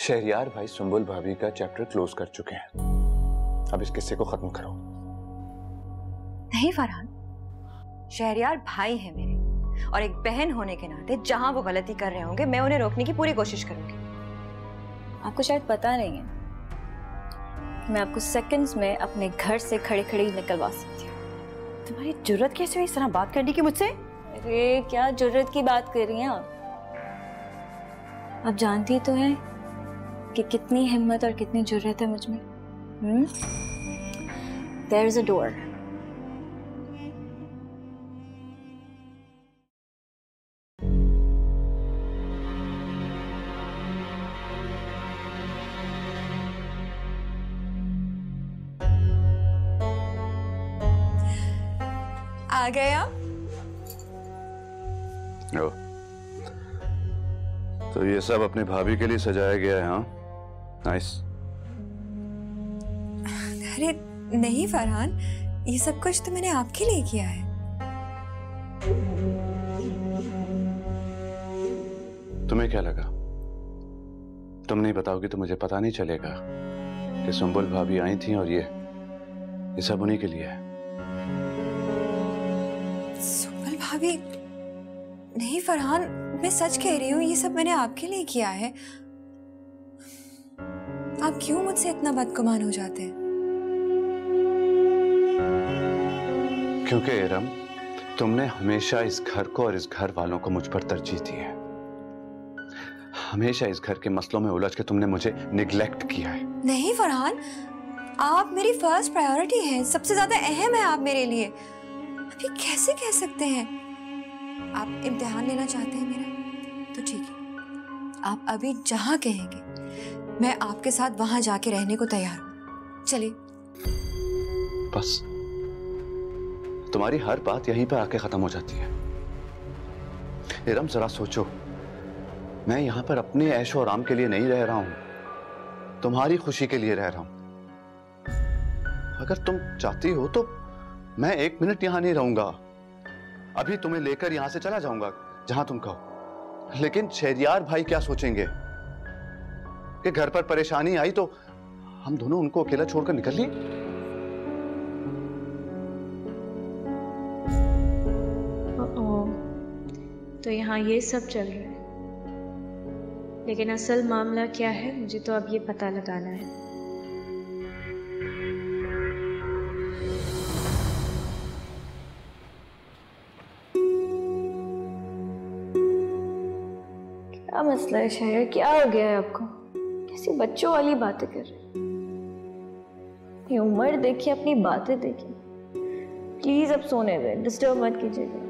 शहरयार भाई सुंबुल भाभी का चैप्टर क्लोज कर चुके हैं। अब इस किस्से को खत्म करो। नहीं फरहान, शहरयार भाई है मेरे और एक बहन होने के नाते जहां वो गलती कर रहे होंगे मैं उन्हें रोकने की पूरी कोशिश करूंगी। आपको शायद पता नहीं है कि मैं आपको सेकंड्स में अपने घर से खड़े खड़े ही निकलवा सकती हूँ। तुम्हारी जुर्रत कैसे हुई इस तरह बात करने की मुझसे? अरे क्या जुर्रत की बात कर रही हैं आप जानती तो हैं कि कितनी हिम्मत और कितनी जुर्रत है मुझ में। There is a door. आ गए आप? तो ये सब अपनी भाभी के लिए सजाया गया है? हाँ, नाइस। अरे नहीं फरहान, ये सब कुछ तो मैंने आपके लिए किया है। तुम्हें क्या लगा तुम नहीं बताओगी तो मुझे पता नहीं चलेगा कि सुंबुल भाभी आई थी और ये सब उन्हीं के लिए है? सुंबुल भाभी? नहीं फरहान, मैं सच कह रही हूँ, ये सब मैंने आपके लिए किया है। आप क्यों मुझसे इतना बदगुमान हो जाते हैं? क्योंकि इरम, तुमने हमेशा इस घर को और इस घर वालों को मुझ पर तरजीह दी है। हमेशा इस घर के मसलों में उलझ के तुमने मुझे निगलेक्ट किया है। नहीं फरहान, आप मेरी फर्स्ट प्रायोरिटी हैं, सबसे ज्यादा अहम है आप मेरे लिए। आप ये कैसे कह सकते हैं? आप इम्तिहान लेना चाहते हैं मेरा? तो ठीक है, आप अभी जहां कहेंगे मैं आपके साथ वहां जाके रहने को तैयार हूं। चलिए। बस तुम्हारी हर बात यहीं पे आके खत्म हो जाती है। इरम जरा सोचो, मैं यहां पर अपने ऐशो आराम के लिए नहीं रह रहा हूं, तुम्हारी खुशी के लिए रह रहा हूं। अगर तुम चाहती हो तो मैं 1 मिनट यहां नहीं रहूंगा। अभी तुम्हें लेकर यहां से चला जाऊंगा जहां तुम कहो। लेकिन शहरयार भाई क्या सोचेंगे कि घर पर परेशानी आई तो हम दोनों उनको अकेला छोड़कर निकल लिए? तो यहाँ ये सब चल रहा है, लेकिन असल मामला क्या है मुझे तो अब ये पता लगाना है। क्या मसला है शहर, क्या हो गया है आपको? कैसी बच्चों वाली बातें कर रहे हैं? अपनी उम्र देखिए, अपनी बातें देखिए। प्लीज अब सोने दें, डिस्टर्ब मत कीजिएगा।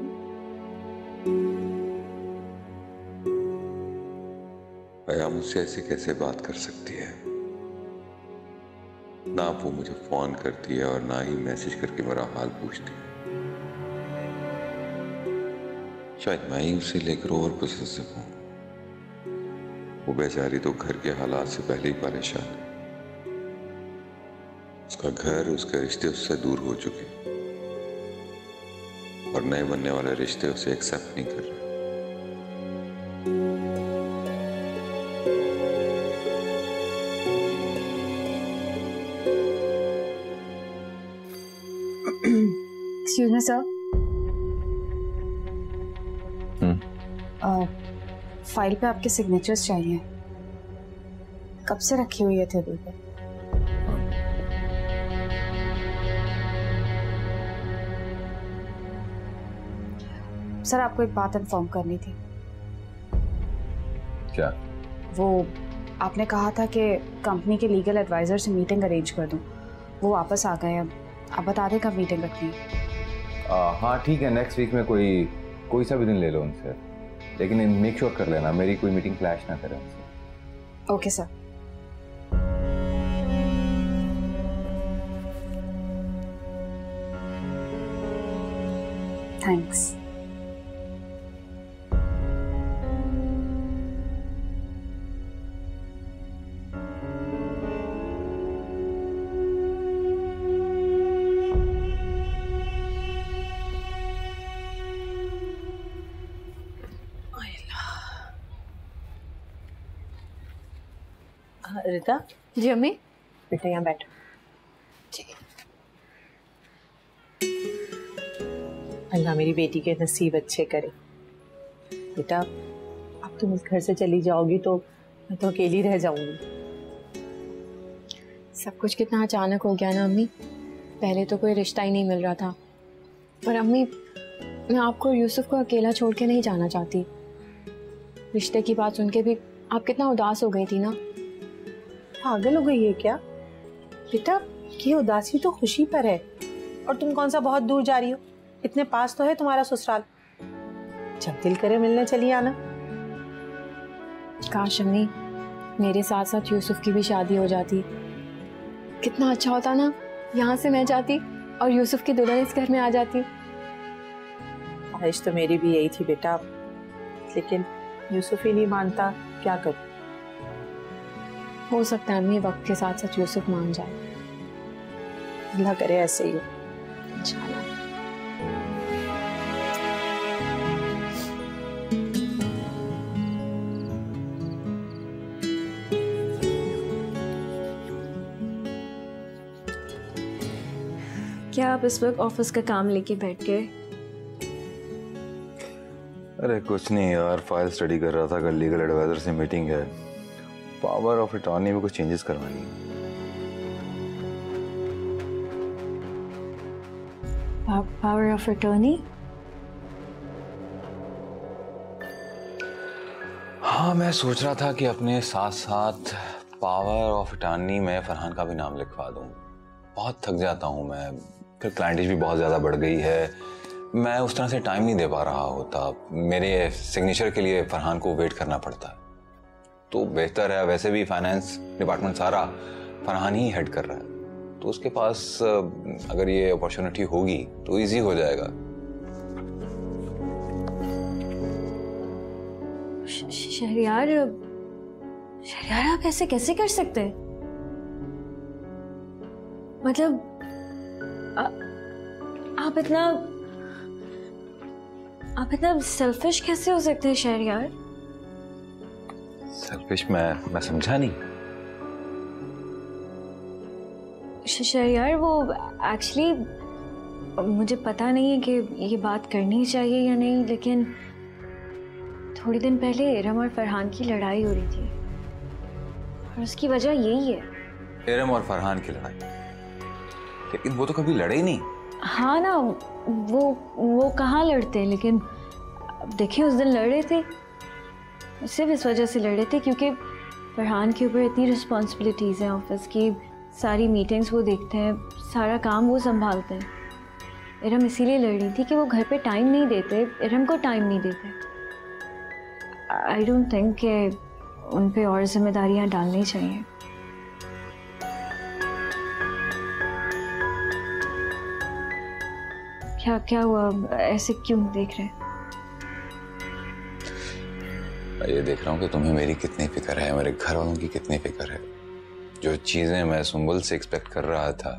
भैया मुझसे ऐसे कैसे बात कर सकती है? ना वो मुझे फोन करती है और ना ही मैसेज करके मेरा हाल पूछती है। शायद मैं ही उसे लेकर और पोसेसिव हूं। वो बेचारी तो घर के हालात से पहले ही परेशान है। उसका घर, उसके रिश्ते उससे दूर हो चुके और नए बनने वाले रिश्ते उसे एक्सेप्ट नहीं कर रहे। एक्सक्यूज मी सर, फाइल पे आपके सिग्नेचर्स चाहिए। कब से रखी हुई है टेबल पे? सर आपको एक बात इन्फॉर्म करनी थी। क्या? वो आपने कहा था कि कंपनी के लीगल एडवाइजर से मीटिंग अरेंज कर दूं, वो वापस आ गए। अब आप बता दें कब मीटिंग रखनी है? हाँ ठीक है, नेक्स्ट वीक में कोई सा भी दिन ले लो उनसे, लेकिन मेक श्योर कर लेना मेरी कोई मीटिंग क्लैश ना करे उनसे। Okay sir. थैंक्स। रिता। जी अम्मी। बेटा यहाँ बैठ। अल्लाह मेरी बेटी के नसीब अच्छे करे। बेटा अब तुम इस घर से चली जाओगी तो मैं तो अकेली रह जाऊंगी। सब कुछ कितना अचानक हो गया ना अम्मी। पहले तो कोई रिश्ता ही नहीं मिल रहा था, पर अम्मी मैं आपको और यूसुफ को अकेला छोड़ के नहीं जाना चाहती। रिश्ते की बात सुन के भी आप कितना उदास हो गई थी ना। पागल हो गई है क्या बेटा? ये उदासी तो खुशी पर है, और तुम कौन सा बहुत दूर जा रही हो? इतने पास तो है तुम्हारा ससुराल। जब दिल करे मिलने चली आना। काश अम्मी मेरे साथ साथ यूसुफ की भी शादी हो जाती। कितना अच्छा होता ना, यहाँ से मैं जाती और यूसुफ की दुल्हन इस घर में आ जाती। ख्वाहिश तो मेरी भी यही थी बेटा, लेकिन यूसुफ ही नहीं मानता, क्या करूं? हो सकता है अम्मी वक्त के साथ साथ यूसुफ मान जाए। अल्लाह करे ऐसे ही हो। इंशाल्लाह। क्या आप इस वक्त ऑफिस का काम लेके बैठ गए? अरे कुछ नहीं यार, फाइल स्टडी कर रहा था। कल लीगल एडवाइजर से मीटिंग है, पावर ऑफ अटॉर्नी में कुछ चेंजेस करवानी है। Power of attorney? हाँ, मैं सोच रहा था कि अपने साथ साथ पावर ऑफ अटॉर्नी में फरहान का भी नाम लिखवा दूं। बहुत थक जाता हूँ मैं, फिर क्लाइंटेज भी बहुत ज़्यादा बढ़ गई है। मैं उस तरह से टाइम नहीं दे पा रहा होता। मेरे सिग्नेचर के लिए फरहान को वेट करना पड़ता है, तो बेहतर है। वैसे भी फाइनेंस डिपार्टमेंट सारा फरहान ही हेड कर रहा है, तो उसके पास अगर ये अपॉर्चुनिटी होगी तो इजी हो जाएगा। शहरियार आप ऐसे कैसे कर सकते हैं? मतलब आप इतना सेल्फिश कैसे हो सकते हैं शहरियार? सेल्फिश? मैं समझा नहीं। शहरियार वो एक्चुअली मुझे पता नहीं है कि ये बात करनी चाहिए या नहीं, लेकिन थोड़ी दिन पहले इरम और फरहान की लड़ाई हो रही थी और उसकी वजह यही है। इरम और फरहान की लड़ाई? लेकिन वो तो कभी लड़े ही नहीं। हाँ ना, वो कहाँ लड़ते हैं, लेकिन देखिए उस दिन लड़े थे। सिर्फ इस वजह से लड़े थे क्योंकि फरहान के ऊपर इतनी रिस्पॉन्सिबिलिटीज़ हैं ऑफिस की। सारी मीटिंग्स वो देखते हैं, सारा काम वो संभालते हैं। इरम इसीलिए लड़ रही थी कि वो घर पे टाइम नहीं देते, इरम को टाइम नहीं देते। आई डोंट थिंक कि उन पे और जिम्मेदारियां डालनी चाहिए। क्या हुआ? ऐसे क्यों देख रहे हैं? ये देख रहा हूँ कि तुम्हें मेरी कितनी फिक्र है, मेरे घर वालों की कितनी फिक्र है। जो चीजें मैं सुंबुल से एक्सपेक्ट कर रहा था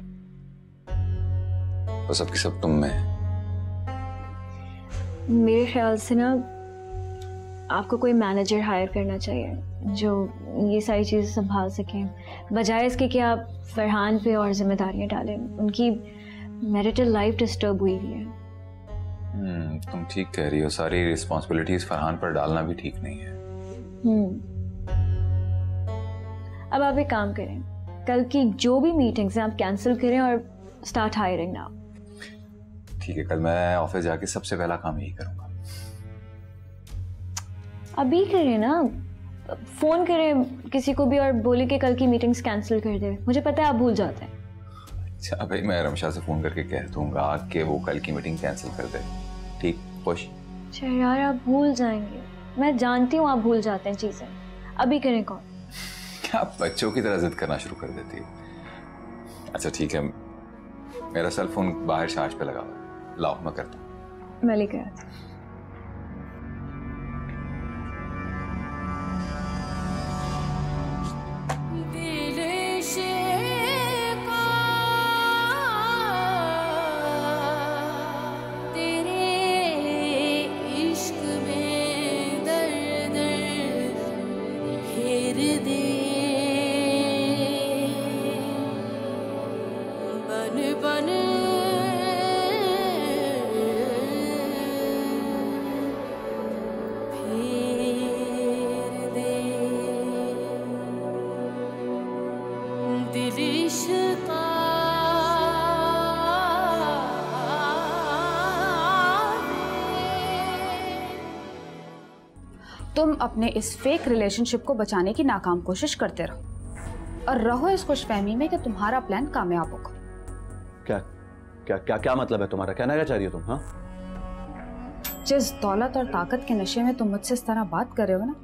वो सब की सब तुम में है। मेरे ख्याल से ना आपको कोई मैनेजर हायर करना चाहिए जो ये सारी चीज़ें संभाल सकें, बजाय इसके कि आप फरहान पे और जिम्मेदारियां डालें। उनकी मैरिटल लाइफ डिस्टर्ब हुई है। तुम ठीक कह रही हो, सारी रिस्पॉन्सिबिलिटीज फरहान पर डालना भी ठीक नहीं है। अब आप एक काम करें, कल की जो भी मीटिंग्स हैं आप कैंसिल करें और स्टार्ट हायरिंग नाउ। ठीक है, कल मैं ऑफिस जाके सबसे पहला काम यही करूंगा। अभी करें ना, फोन करें किसी को भी और बोले कि कल की मीटिंग्स कैंसिल कर दे। मुझे पता है आप भूल जाते हैं। अच्छा भाई, मैं रमशा से फोन करके कह दूंगा कि वो कल की मीटिंग कैंसिल कर दे। ठीक, खुश? यार आप भूल जाएंगे, मैं जानती हूँ आप भूल जाते हैं चीजें। अभी करें कॉल। क्या बच्चों की तरह जिद करना शुरू कर देती है। अच्छा ठीक है, मेरा सेल फोन बाहर चार्ज पे लगा हुआ, लाओ मैं करता हूँ। मैं लेकर आती हूँ। तुम अपने इस फेक रिलेशनशिप को बचाने की नाकाम कोशिश करते रहो और रहो इस खुशफहमी में कि तुम्हारा प्लान कामयाब होगा। क्या क्या क्या क्या मतलब है तुम्हारा? कहना क्या चाह रही हो तुम? हाँ, जिस दौलत और ताकत के नशे में तुम मुझसे इस तरह बात कर रहे हो ना,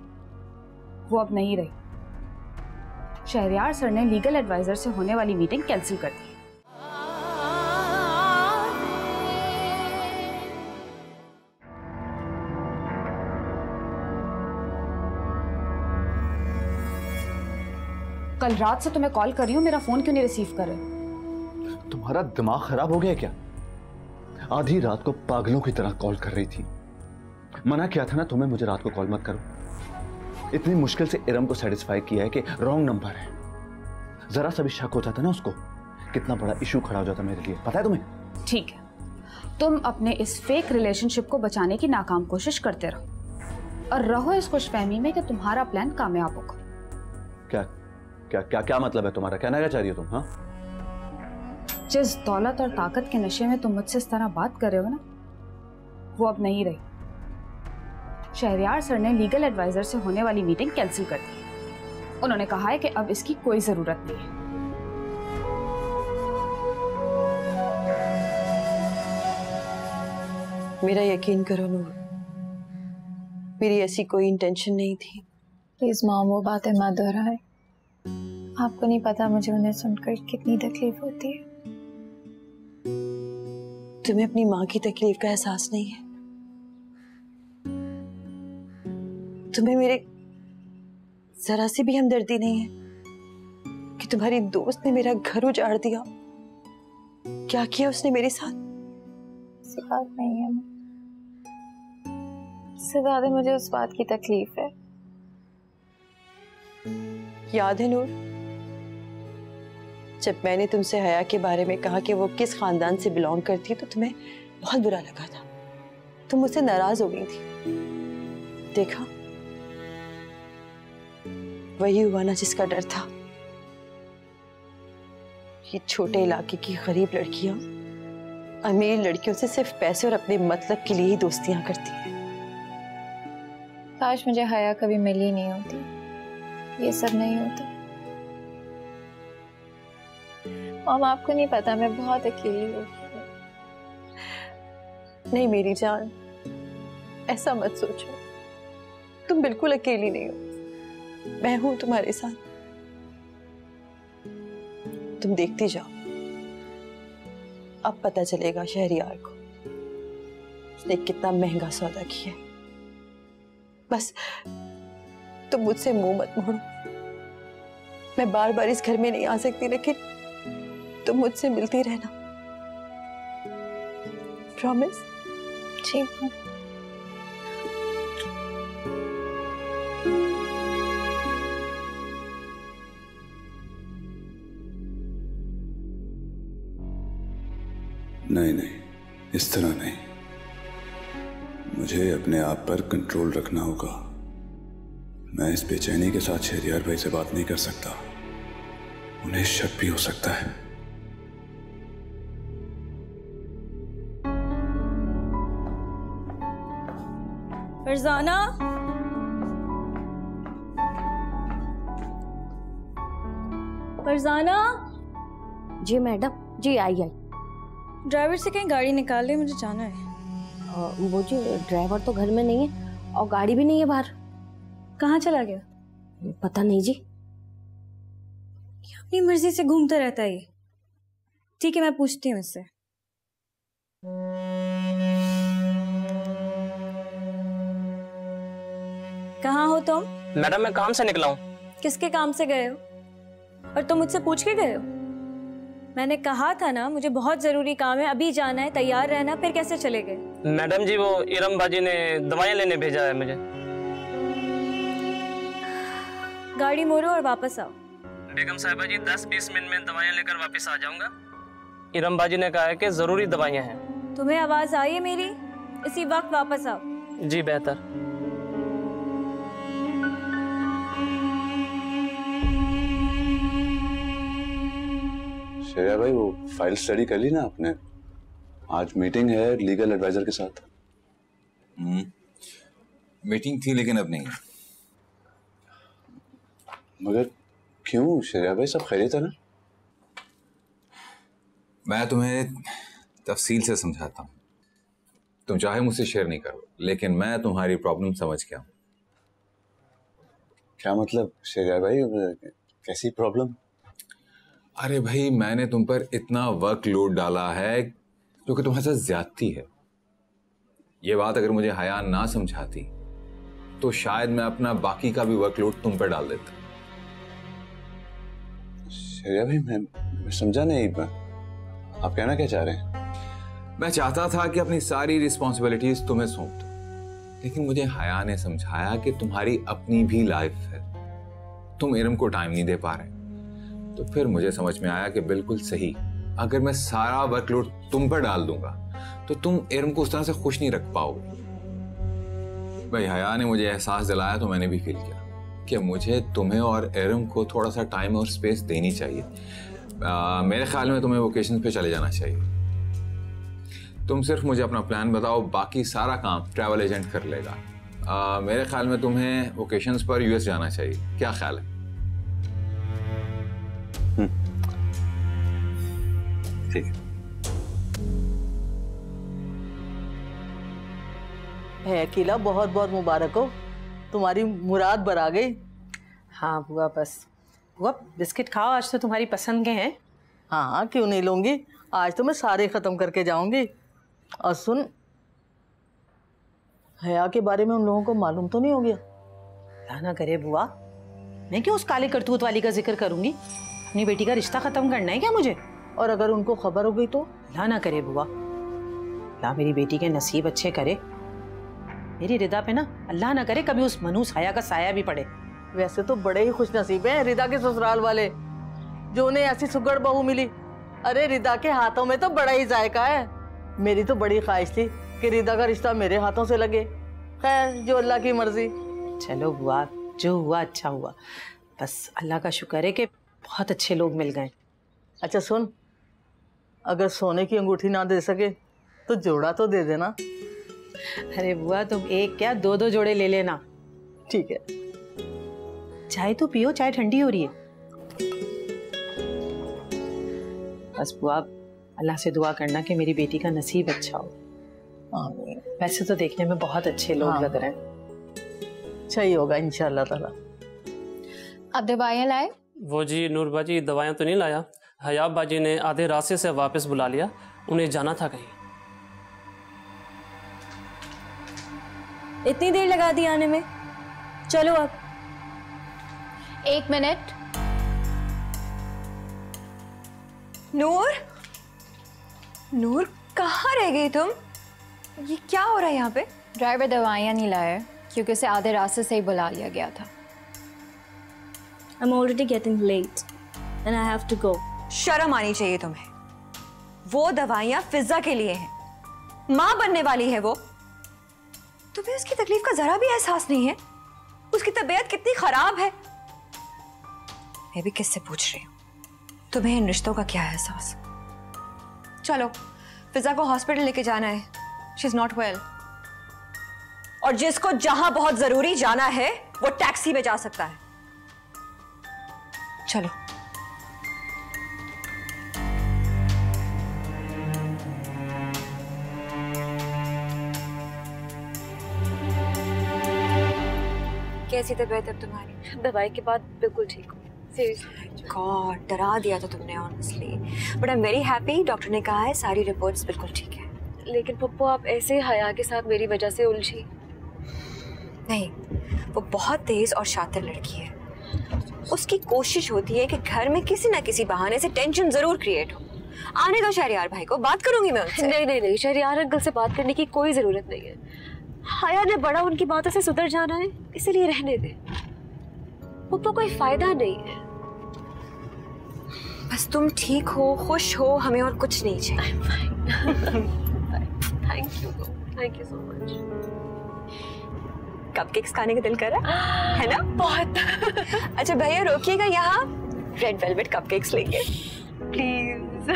वो अब नहीं रही। शहरयार सर ने लीगल एडवाइजर से होने वाली मीटिंग कैंसिल कर दी। कल रात से तुम्हें कॉल कर रही हूँ, मेरा फोन क्यों नहीं रिसीव कर रहे? तुम्हारा दिमाग खराब हो गया क्या? आधी रात को पागलों की तरह कॉल कर रही थी। मना किया था ना तुम्हें मुझे रात को कॉल मत करो। इतनी मुश्किल से इरम को सेटिस्फाई किया है कि रॉन्ग नंबर है। जरा सा भी शक हो जाता ना उसको, कितना बड़ा इशू खड़ा हो जाता मेरे लिए, पता है तुम्हें? ठीक है, तुम अपने इस फेक रिलेशनशिप को बचाने की नाकाम कोशिश करते रहो और रहो इस खुशफहमी में कि तुम्हारा प्लान कामयाब होगा। क्या क्या क्या क्या मतलब है तुम्हारा? कहना क्या चाह रही हो तुम? हाँ, जिस दौलत और ताकत के नशे में तुम मुझसे इस तरह बात कर रहे हो ना, वो अब नहीं रही। शहरयार सर ने लीगल एडवाइजर से होने वाली मीटिंग कैंसिल कर दी। उन्होंने कहा है कि अब इसकी कोई जरूरत नहीं है। मेरा यकीन करो नूर, मेरी ऐसी कोई इंटेंशन नहीं थी। प्लीज माँ वो बातें मत दोहराए। आपको नहीं पता मुझे उन्हें सुनकर कितनी तकलीफ होती है। तुम्हें अपनी माँ की तकलीफ का एहसास नहीं है? तुम्हें मेरे जरा सी भी हमदर्दी नहीं है कि तुम्हारी दोस्त ने मेरा घर उजाड़ दिया? क्या किया उसने मेरे साथ? ऐसी बात नहीं है, इससे ज्यादा मुझे उस बात की तकलीफ है। याद है नूर, जब मैंने तुमसे हया के बारे में कहा कि वो किस खानदान से बिलोंग करती है तो तुम्हें बहुत बुरा लगा था। तुम मुझसे नाराज हो गई थी। देखा, वही हुआ ना जिसका डर था। ये छोटे इलाके की गरीब लड़कियां अमीर लड़कियों से सिर्फ पैसे और अपने मतलब के लिए ही दोस्तियां करती हैं। काश मुझे हया कभी मिली नहीं होती, ये सब नहीं होता। माम आपको नहीं पता, मैं बहुत अकेली हूँ। नहीं मेरी जान, ऐसा मत सोचो। तुम बिल्कुल अकेली नहीं हो, मैं हूं तुम्हारे साथ। तुम देखती जाओ, अब पता चलेगा शहरयार को उसने कितना महंगा सौदा किया। बस तुम मुझसे मुंह मत मोड़ो। मैं बार बार इस घर में नहीं आ सकती, लेकिन तुम मुझसे मिलती रहना, प्रॉमिस? ठीक है। नहीं नहीं, इस तरह नहीं। मुझे अपने आप पर कंट्रोल रखना होगा। मैं इस बेचैनी के साथ शहरयार भाई से बात नहीं कर सकता। उन्हें शक भी हो सकता है। फरजाना, फरजाना। जी मैडम, जी आई। ड्राइवर से कहीं गाड़ी निकाल ले, मुझे जाना है। वो जी ड्राइवर तो घर में नहीं है और गाड़ी भी नहीं है बाहर। कहाँ चला गया? पता नहीं जी, अपनी मर्जी से घूमता रहता है ये। ठीक है, मैं पूछती हूँ इससे। कहाँ हो तुम? मैडम मैं काम से निकला हूँ। किसके काम से गए हो? और तुम मुझसे पूछ के गए हो? मैंने कहा था ना मुझे बहुत जरूरी काम है, अभी जाना है, तैयार रहना। फिर कैसे चले गए? मैडम जी वो इरम बाजी ने दवाइयाँ लेने भेजा है मुझे। गाड़ी मोड़ो और वापस आओ। बेगम साहिबा जी 10-20 मिनट में दवाइयाँ लेकर वापस आ जाऊंगा। इरम बाजी ने कहा है कि जरूरी दवाइयाँ हैं। तुम्हें आवाज आई है मेरी? इसी वक्त वापस आओ। जी बेहतर। शहरयार भाई वो फाइल स्टडी कर ली ना आपने? आज मीटिंग है लीगल एडवाइजर के साथ। मीटिंग थी लेकिन अब नहीं है। मगर क्यों शरिया भाई, सब खैरियत है ना? मैं तुम्हें तफसील से समझाता हूँ, तुम चाहे मुझसे शेयर नहीं करो, लेकिन मैं तुम्हारी प्रॉब्लम समझ गया हूँ। क्या मतलब शरिया भाई, कैसी प्रॉब्लम? अरे भाई, मैंने तुम पर इतना वर्कलोड डाला है जो कि तुम्हारे साथ ज्यादती है। ये बात अगर मुझे हया ना समझाती तो शायद मैं अपना बाकी का भी वर्कलोड तुम पर डाल देता। शरिया भाई, मैं समझा नहीं, आप कहना क्या चाह रहे हैं? मैं चाहता था कि अपनी सारी रिस्पॉन्सिबिलिटीज तुम्हें सौंप दूं, लेकिन मुझे हया ने समझाया कि तुम्हारी अपनी भी लाइफ है, तुम इरम को टाइम नहीं दे पा रहे। तो फिर मुझे समझ में आया कि बिल्कुल सही, अगर मैं सारा वर्कलोड तुम पर डाल दूंगा तो तुम इरम को उस तरह से खुश नहीं रख पाओगे। भाई हया ने मुझे एहसास दिलाया तो मैंने भी फील किया कि मुझे तुम्हें और इरम को थोड़ा सा टाइम और स्पेस देनी चाहिए। मेरे ख्याल में तुम्हें वोकेशन पे चले जाना चाहिए। तुम सिर्फ मुझे अपना प्लान बताओ, बाकी सारा काम ट्रैवल एजेंट कर लेगा। मेरे ख्याल में तुम्हें वोकेशंस पर यूएस जाना चाहिए, क्या ख्याल है? ठीक है। अकीला, बहुत बहुत मुबारक हो, तुम्हारी मुराद बरा गई। हाँ बुआ, बस बुआ बिस्किट खाओ, आज तो तुम्हारी पसंद के हैं। हाँ, क्यों नहीं लूंगी, आज तो मैं सारे ख़त्म करके जाऊंगी। और सुन, हया के बारे में उन लोगों को मालूम तो नहीं हो गया? अल्लाह ना करे बुआ, मैं क्यों उस काले करतूत वाली का जिक्र करूंगी? अपनी बेटी का रिश्ता खत्म करना है क्या मुझे? और अगर उनको खबर हो गई तो? अल्लाह ना करे बुआ, अल्लाह मेरी बेटी के नसीब अच्छे करे। मेरी रिदा पे ना अल्लाह ना करे कभी उस मनूस हया का साया भी पड़े। वैसे तो बड़े ही खुश नसीब हैं रिदा के ससुराल वाले, जो उन्हें ऐसी सुगड़ बहू मिली। अरे रिदा के हाथों में तो बड़ा ही जायका है। मेरी तो बड़ी ख्वाहिश थी कि रिदा का रिश्ता मेरे हाथों से लगे। खैर, जो अल्लाह की मर्जी। चलो बुआ, जो हुआ अच्छा हुआ, बस अल्लाह का शुक्र है कि बहुत अच्छे लोग मिल गए। अच्छा सुन, अगर सोने की अंगूठी ना दे सके तो जोड़ा तो दे देना। अरे बुआ, तुम एक क्या दो दो जोड़े ले लेना। ठीक है। चाय तो पियो, चाय ठंडी हो रही है। बस बुआ, अल्लाह से दुआ करना कि मेरी बेटी का नसीब अच्छा हो। आमीन। वैसे तो देखने में बहुत अच्छे लोग लग रहे हैं। सही होगा इंशाल्लाह ताला। अब दवाइयाँ लाए? वो जी नूर बाजी, दवाइयाँ तो नहीं लाया। हयाब बाजी ने आधे रास्ते से वापस बुला लिया, उन्हें जाना था कहीं। इतनी देर लगा दी आने में? चलो अब। 1 मिनट। नूर, नूर कहाँ रह गई तुम? ये क्या हो रहा है यहाँ पे? ड्राइवर दवाइयाँ नहीं लाए क्योंकि उसे आधे रास्ते से ही बुला लिया गया था। I'm already getting late and I have to go. शर्म आनी चाहिए तुम्हें। वो दवाइयाँ फिजा के लिए हैं, माँ बनने वाली है वो। तुम्हें उसकी तकलीफ का जरा भी एहसास नहीं है? उसकी तबीयत कितनी खराब है। मैं भी किससे पूछ रही हूँ, तुम्हें इन रिश्तों का क्या एहसास? चलो फिजा को हॉस्पिटल लेके जाना है, शी इज नॉट वेल। और जिसको जहां बहुत जरूरी जाना है वो टैक्सी में जा सकता है। चलो। कैसी तबीयत अब तुम्हारी? दवाई के बाद बिल्कुल ठीक हूँ। गॉड, डरा दिया था तुमने honestly, but I am very happy. Doctor ने कहा है सारी रिपोर्ट्स बिल्कुल ठीक है। लेकिन पप्पू, आप ऐसे हया के साथ मेरी वजह से उलझी। नहीं, वो बहुत तेज और शातिर लड़की है। उसकी कोशिश होती है कि घर में किसी ना किसी बहाने से टेंशन जरूर क्रिएट हो। आने दो शहरियार भाई को, बात करूंगी मैं उनसे। नहीं, शहरियार अंकल से बात करने की कोई जरूरत नहीं है। हया ने बड़ा उनकी बातों से सुधर जाना है, इसीलिए रहने दे। पप्पू, कोई फायदा नहीं है। बस तुम ठीक हो, खुश हो, हमें और कुछ नहीं चाहिए। Thank you so much. Cupcakes खाने का दिल कर रहा है ना? बहुत। अच्छा भैया रोकिएगा, यहाँ रेड वेलवेट कपकेक्स लेंगे प्लीज।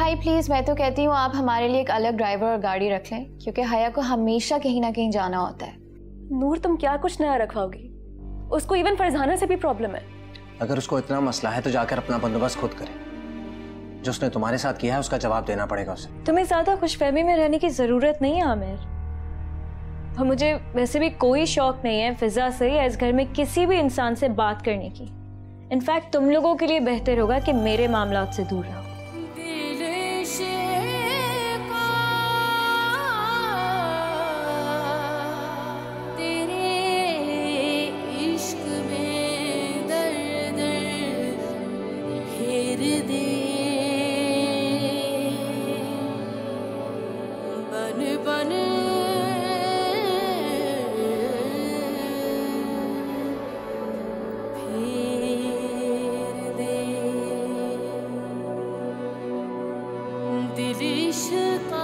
भाई प्लीज़, मैं तो कहती हूँ आप हमारे लिए एक अलग ड्राइवर और गाड़ी रख लें, क्योंकि हया को हमेशा कहीं ना कहीं जाना होता है। नूर, तुम क्या कुछ नया रखवाओगी? उसको इवन फरजाना से भी प्रॉब्लम है। अगर उसको इतना मसला है तो जाकर अपना बंदोबस्त खुद करे। जो उसने तुम्हारे साथ किया है उसका जवाब देना पड़ेगा उसे। तुम्हें ज्यादा खुशफहमी में रहने की जरूरत नहीं है आमिर। और मुझे वैसे भी कोई शौक नहीं है फिजा से या इस घर में किसी भी इंसान से बात करने की। इनफैक्ट तुम लोगों के लिए बेहतर होगा कि मेरे मामलात से दूर रहो। दिल इश्क़